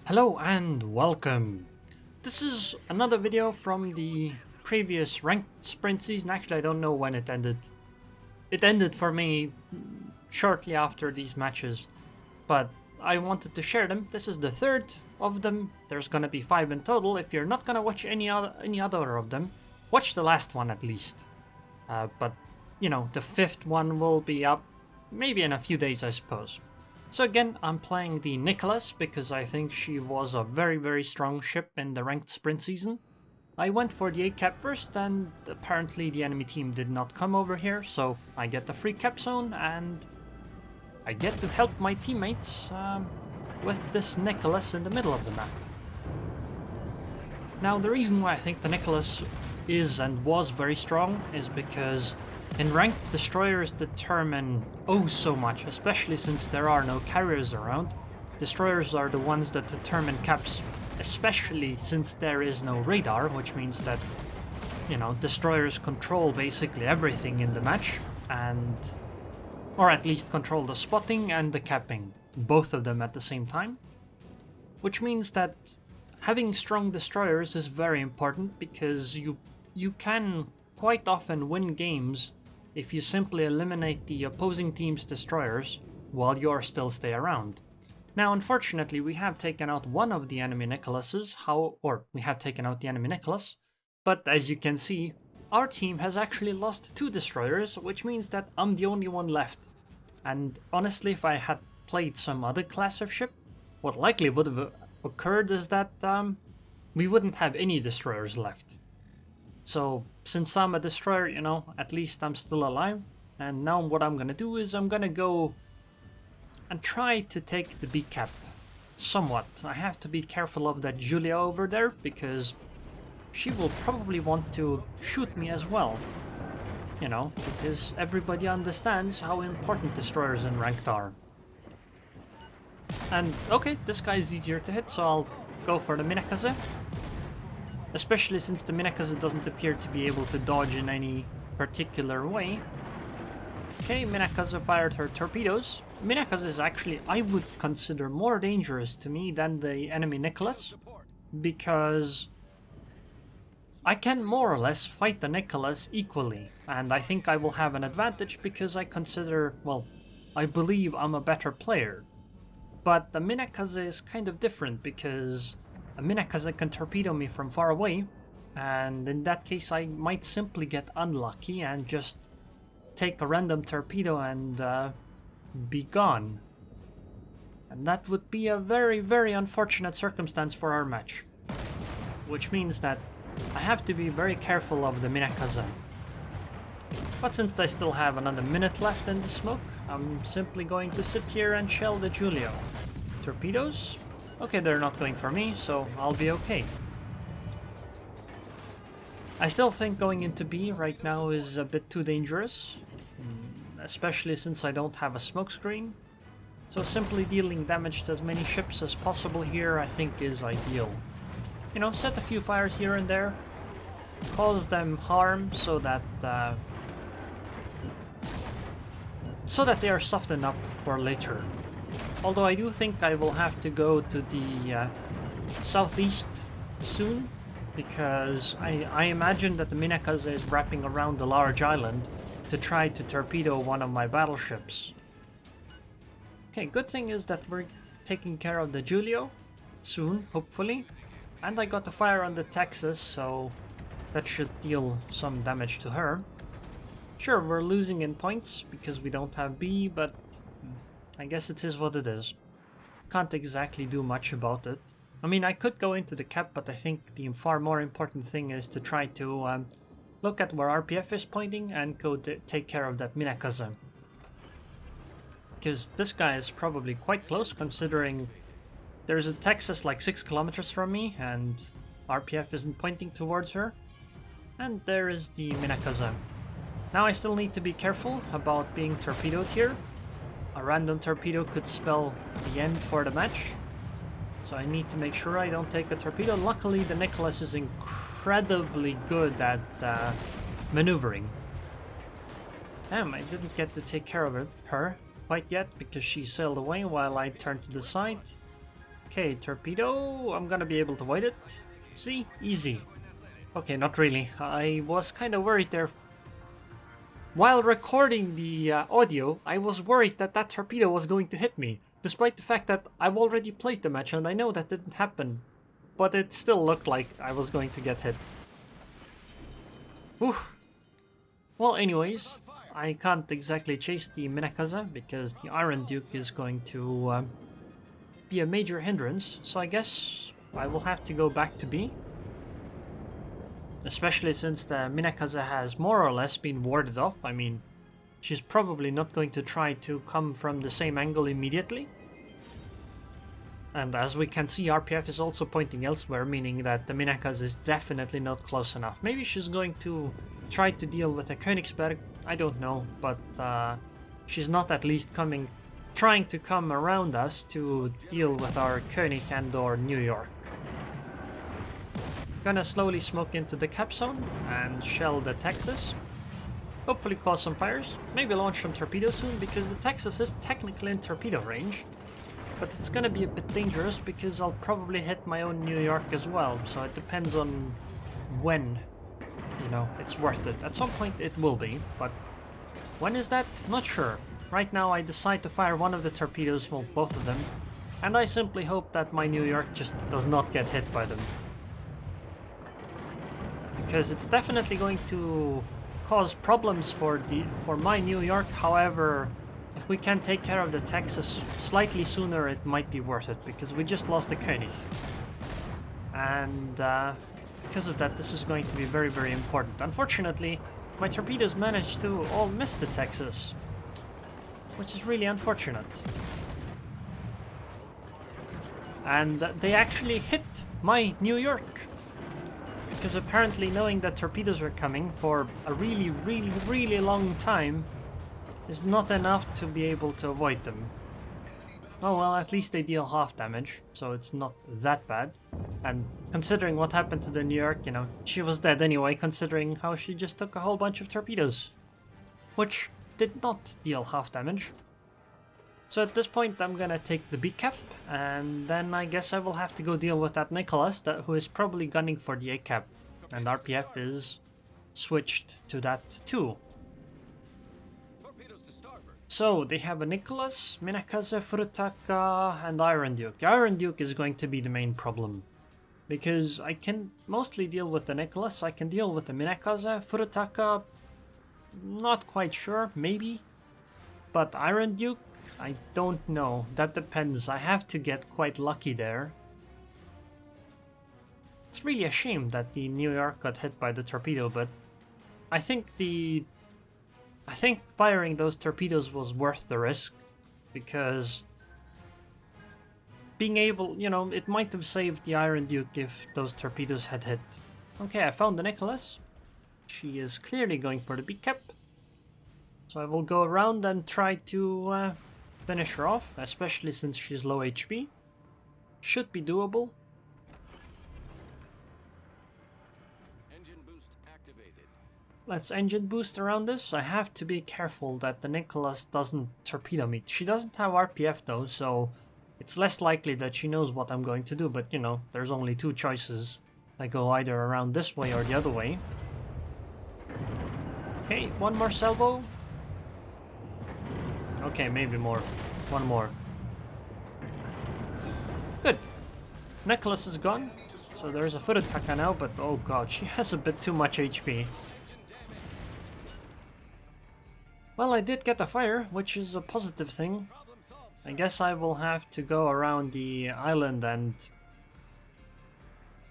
Hello and welcome. This is another video from the previous ranked sprint season. Actually, I don't know when it ended. It ended for me shortly after these matches, but I wanted to share them. This is the third of them. There's gonna be 5 in total. If you're not gonna watch any other of them, watch the last one at least. But you know, the 5th one will be up maybe in a few days, I suppose. So again, I'm playing the Nicholas because I think she was a very strong ship in the ranked sprint season. I went for the 8 cap first, and apparently the enemy team did not come over here, so I get the free cap zone and I get to help my teammates with this Nicholas in the middle of the map. Now the reason why I think the Nicholas is and was very strong is because in ranked, destroyers determine so much, especially since there are no carriers around. Destroyers are the ones that determine caps, especially since there is no radar, which means that, you know, destroyers control basically everything in the match, or at least control the spotting and the capping, both of them at the same time. Which means that having strong destroyers is very important because you can quite often win games if you simply eliminate the opposing team's destroyers while you still stay around. Now, unfortunately, we have taken out one of the enemy Nicholases, we have taken out the enemy Nicholas, but as you can see, our team has actually lost 2 destroyers, which means that I'm the only one left. And honestly, if I had played some other class of ship, what likely would have occurred is that we wouldn't have any destroyers left. So, since I'm a destroyer, you know, at least I'm still alive. And now what I'm gonna do is I'm gonna go and try to take the B cap somewhat. I have to be careful of that Julia over there because she will probably want to shoot me as well. You know, because everybody understands how important destroyers in ranked are. And okay, this guy is easier to hit, so I'll go for the Minakaze. Especially since the Minakaze doesn't appear to be able to dodge in any particular way. Okay, Minakaze fired her torpedoes. Minakaze is actually, I would consider, more dangerous to me than the enemy Nicholas, because I can more or less fight the Nicholas equally, and I think I will have an advantage because I consider, well, I believe I'm a better player. But the Minakaze is kind of different because a Minakaze can torpedo me from far away, and in that case I might simply get unlucky and just take a random torpedo and be gone. And that would be a very unfortunate circumstance for our match. Which means that I have to be very careful of the Minakaze. But since I still have another minute left in the smoke, I'm simply going to sit here and shell the Julio. Torpedoes? Okay, they're not going for me, so I'll be okay. I still think going into B right now is a bit too dangerous, especially since I don't have a smokescreen. So simply dealing damage to as many ships as possible here I think is ideal. You know, set a few fires here and there, cause them harm so that they are softened up for later. Although I do think I will have to go to the southeast soon, because I imagine that the Minakaze is wrapping around the large island to try to torpedo one of my battleships. Okay, good thing is that we're taking care of the Julio soon, hopefully. And I got the fire on the Texas, so that should deal some damage to her. Sure, we're losing in points because we don't have B, but I guess it is what it is. Can't exactly do much about it. I mean, I could go into the cap, but I think the far more important thing is to try to look at where RPF is pointing and go take care of that Minakaze. Because this guy is probably quite close, considering there's a Texas like 6 kilometers from me and RPF isn't pointing towards her. And there is the Minakaze. Now I still need to be careful about being torpedoed here. A random torpedo could spell the end for the match, so I need to make sure I don't take a torpedo. Luckily, the Nicholas is incredibly good at maneuvering. Damn, I didn't get to take care of her quite yet because she sailed away while I turned to the side. Okay, torpedo. I'm gonna be able to avoid it. See? Easy. Okay, not really. I was kind of worried there. While recording the audio, I was worried that that torpedo was going to hit me, despite the fact that I've already played the match and I know that didn't happen. But it still looked like I was going to get hit. Whew. Well, anyways, I can't exactly chase the Minakaza because the Iron Duke is going to be a major hindrance, so I guess I will have to go back to B. Especially since the Minakaza has more or less been warded off. I mean, she's probably not going to try to come from the same angle immediately. And as we can see, RPF is also pointing elsewhere, meaning that the Minakaza is definitely not close enough. Maybe she's going to try to deal with a Königsberg, I don't know, but she's not at least trying to come around us to deal with our König and or New York. Gonna slowly smoke into the cap zone and shell the Texas. Hopefully cause some fires. Maybe launch some torpedoes soon because the Texas is technically in torpedo range. But it's gonna be a bit dangerous because I'll probably hit my own New York as well. So it depends on when, you know, it's worth it. At some point it will be, but when is that? Not sure. Right now I decide to fire one of the torpedoes, well, both of them. And I simply hope that my New York just does not get hit by them. Because it's definitely going to cause problems for my New York. However, if we can take care of the Texas slightly sooner, it might be worth it, because we just lost the König. And because of that, this is going to be very, very important. Unfortunately, my torpedoes managed to all miss the Texas, which is really unfortunate. And they actually hit my New York. Because apparently knowing that torpedoes are coming for a really, really, really long time is not enough to be able to avoid them. Oh well, at least they deal half damage, so it's not that bad. And considering what happened to the New York, you know, she was dead anyway, considering how she just took a whole bunch of torpedoes. Which did not deal half damage. So at this point I'm gonna take the B cap, and then I guess I will have to go deal with that Nicholas, who is probably gunning for the A cap. And RPF is switched to that too. So they have a Nicholas, Minakaze, Furutaka, and Iron Duke. The Iron Duke is going to be the main problem. Because I can mostly deal with the Nicholas, I can deal with the Minakaze, Furutaka, not quite sure, maybe. But Iron Duke, I don't know, that depends. I have to get quite lucky there. It's really a shame that the New York got hit by the torpedo, but I think firing those torpedoes was worth the risk, because being able, you know, it might have saved the Iron Duke if those torpedoes had hit. Okay, I found the Nicholas. She is clearly going for the B cap. So I will go around and try to finish her off, especially since she's low HP. Should be doable. Engine boost activated. Let's engine boost around this. I have to be careful that the Nicholas doesn't torpedo me. She doesn't have RPF though, so it's less likely that she knows what I'm going to do, but you know, there's only two choices. I go either around this way or the other way. Okay, one more salvo. Okay, maybe more. One more. Good. Nicholas is gone. So there's a Furutaka now, but oh god, she has a bit too much HP. Well, I did get a fire, which is a positive thing. I guess I will have to go around the island and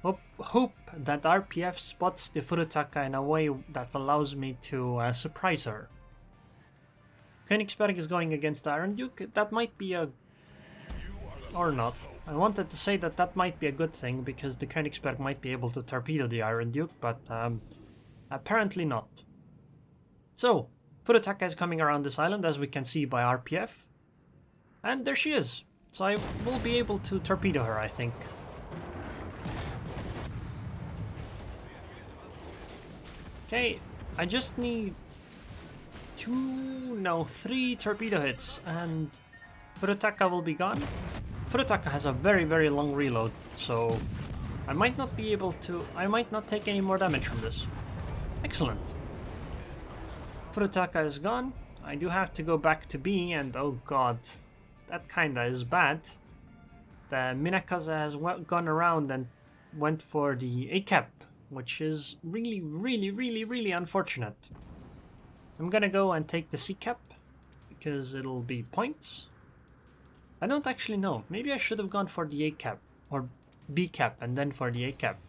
hope that RPF spots the Furutaka in a way that allows me to surprise her. Königsberg is going against the Iron Duke. That might be a... or not. I wanted to say that that might be a good thing, because the Königsberg might be able to torpedo the Iron Duke, but apparently not. So, Furutaka is coming around this island, as we can see by RPF. And there she is. So I will be able to torpedo her, I think. Okay, I just need 3 torpedo hits, and Furutaka will be gone. Furutaka has a very, very long reload, so I might not be able to... I might not take any more damage from this. Excellent. Furutaka is gone. I do have to go back to B, and oh god, that kinda is bad. The Minakaze has gone around and went for the A cap, which is really, really, really, really unfortunate. I'm gonna go and take the C cap, because it'll be points. I don't actually know. Maybe I should have gone for the A cap, or B cap, and then for the A cap.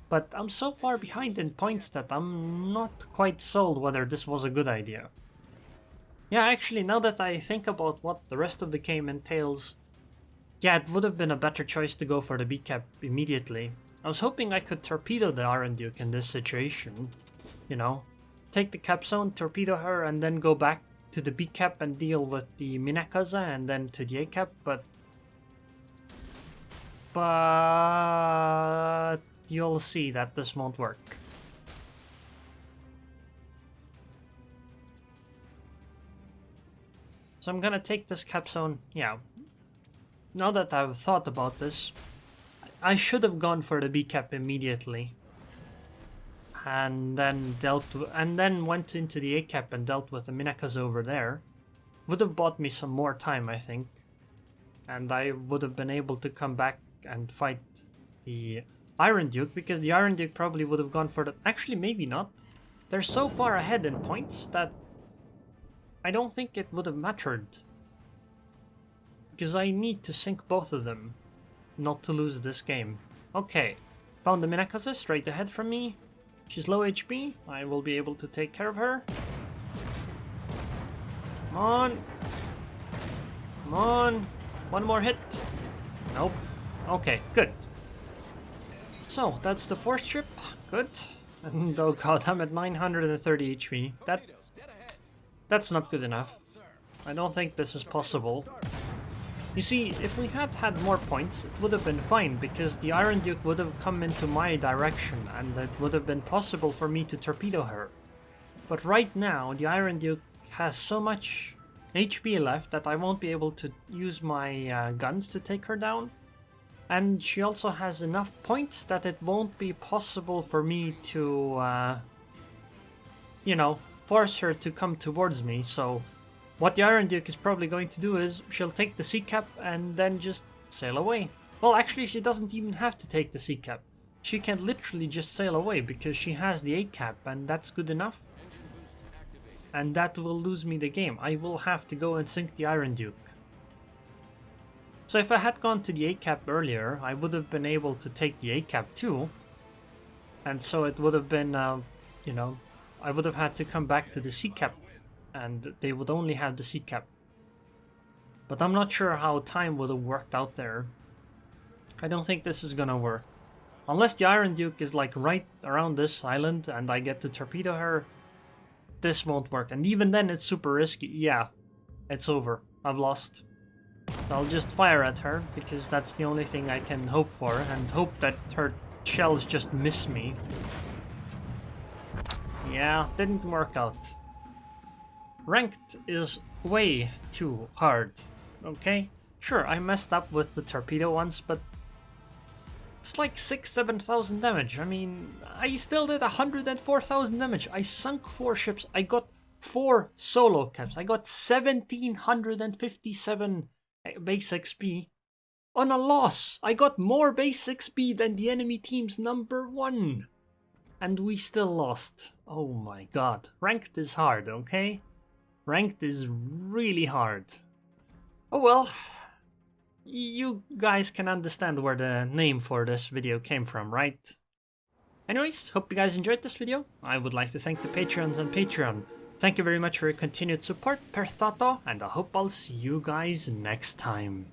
But I'm so far behind in points that I'm not quite sold whether this was a good idea. Yeah, actually, now that I think about what the rest of the game entails, yeah, it would have been a better choice to go for the B cap immediately. I was hoping I could torpedo the Aerroon Duke in this situation. You know, take the cap zone, torpedo her, and then go back to the B cap and deal with the Minakaze and then to the A cap, but you'll see that this won't work. So I'm gonna take this cap zone, yeah. Now that I've thought about this, I should have gone for the B cap immediately. And then went into the A cap and dealt with the Minakaze over there. Would have bought me some more time, I think. And I would have been able to come back and fight the Aerroon Duke, because the Aerroon Duke probably would have gone for the... Actually, maybe not. They're so far ahead in points that I don't think it would have mattered. Because I need to sink both of them, not to lose this game. Okay, found the Minakaze straight ahead from me. She's low HP, I will be able to take care of her. Come on. Come on. One more hit. Nope. Okay, good. So, that's the fourth ship. Good. And oh god, I'm at 930 HP. That's not good enough. I don't think this is possible. You see, if we had had more points, it would have been fine, because the Aerroon Duke would have come into my direction, and it would have been possible for me to torpedo her. But right now, the Aerroon Duke has so much HP left that I won't be able to use my guns to take her down. And she also has enough points that it won't be possible for me to, you know, force her to come towards me, so... What the Aerroon Duke is probably going to do is she'll take the C cap and then just sail away. Well, actually, she doesn't even have to take the C cap. She can literally just sail away because she has the A cap, and that's good enough. And that will lose me the game. I will have to go and sink the Aerroon Duke. So if I had gone to the A cap earlier, I would have been able to take the A cap too. And so it would have been, you know, I would have had to come back to the C cap. And they would only have the C cap. But I'm not sure how time would have worked out there. I don't think this is gonna work. Unless the Aerroon Duke is like right around this island and I get to torpedo her, this won't work. And even then it's super risky. Yeah, it's over. I've lost. I'll just fire at her because that's the only thing I can hope for, and hope that her shells just miss me. Yeah, didn't work out. Ranked is way too hard, okay? Sure, I messed up with the torpedo once, but it's like 6,000-7,000 damage. I mean, I still did 104,000 damage. I sunk 4 ships. I got 4 solo caps. I got 1,757 base XP on a loss. I got more base XP than the enemy team's #1. And we still lost. Oh my god. Ranked is hard, okay? Ranked is really hard. Oh well, you guys can understand where the name for this video came from, right? Anyways, hope you guys enjoyed this video. I would like to thank the Patreons on Patreon. Thank you very much for your continued support, per Tato, and I hope I'll see you guys next time.